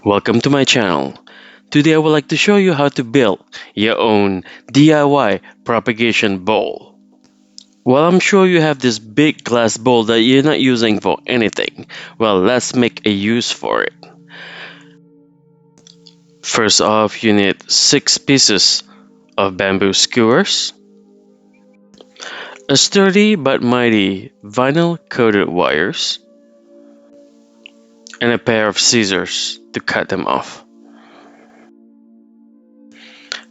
Welcome to my channel. Today I would like to show you how to build your own DIY propagation bowl. Well, I'm sure you have this big glass bowl that you're not using for anything. Well, let's make a use for it. First off, you need 6 pieces of bamboo skewers, a sturdy but mighty vinyl coated wires, and a pair of scissors to cut them off.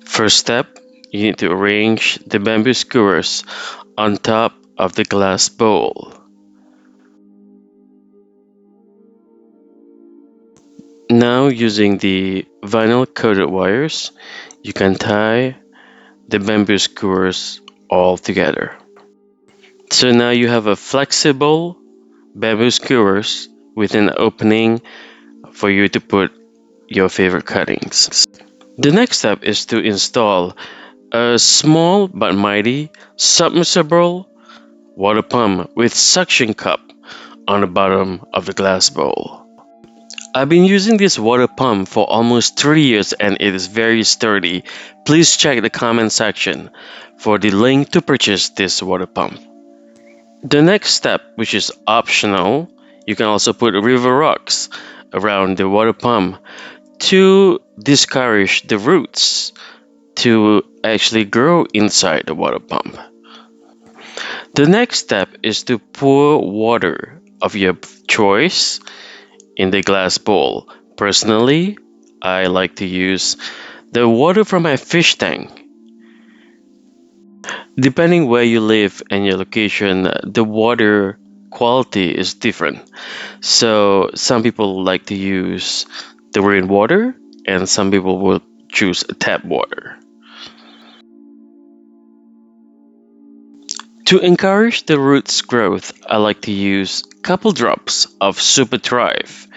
First step, you need to arrange the bamboo skewers on top of the glass bowl. Now, using the vinyl coated wires, you can tie the bamboo skewers all together. So now you have a flexible bamboo skewers with an opening for you to put your favorite cuttings. The next step is to install a small but mighty submersible water pump with suction cup on the bottom of the glass bowl. I've been using this water pump for almost 3 years and it is very sturdy. Please check the comment section for the link to purchase this water pump. The next step, which is optional, you can also put river rocks around the water pump to discourage the roots to actually grow inside the water pump. The next step is to pour water of your choice in the glass bowl. Personally, I like to use the water from my fish tank. Depending where you live and your location, the water quality is different. So some people like to use the rainwater and some people will choose tap water. To encourage the roots growth, I like to use a couple drops of SuperThrive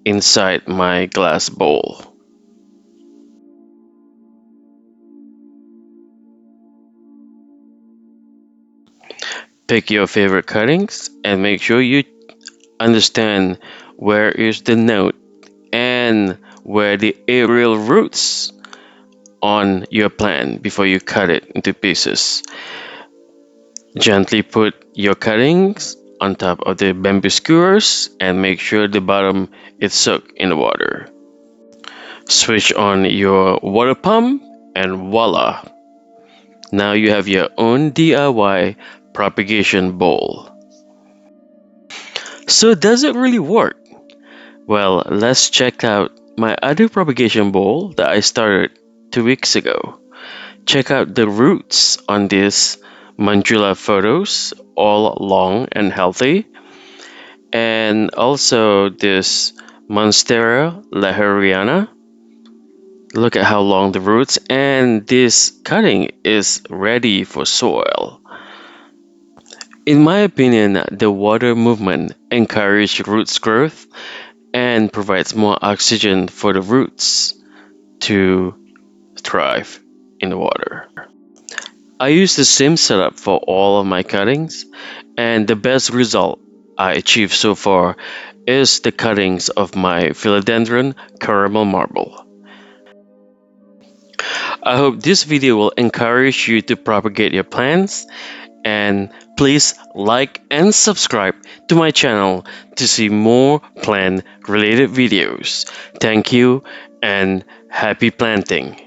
inside my glass bowl. Pick your favorite cuttings and make sure you understand where is the note and where the aerial roots on your plant before you cut it into pieces. Gently put your cuttings on top of the bamboo skewers and make sure the bottom is soaked in the water. Switch on your water pump and voila! Now you have your own DIY propagation bowl. So does it really work? Well, let's check out my other propagation bowl that I started 2 weeks ago. Check out the roots on this mandula photos, all long and healthy. And also this Monstera lahariana. Look at how long the roots, and this cutting is ready for soil. In my opinion, the water movement encourages roots growth and provides more oxygen for the roots to thrive in the water. I use the same setup for all of my cuttings, and the best result I achieved so far is the cuttings of my philodendron caramel marble. I hope this video will encourage you to propagate your plants, and please like and subscribe to my channel to see more plant related videos. Thank you and happy planting.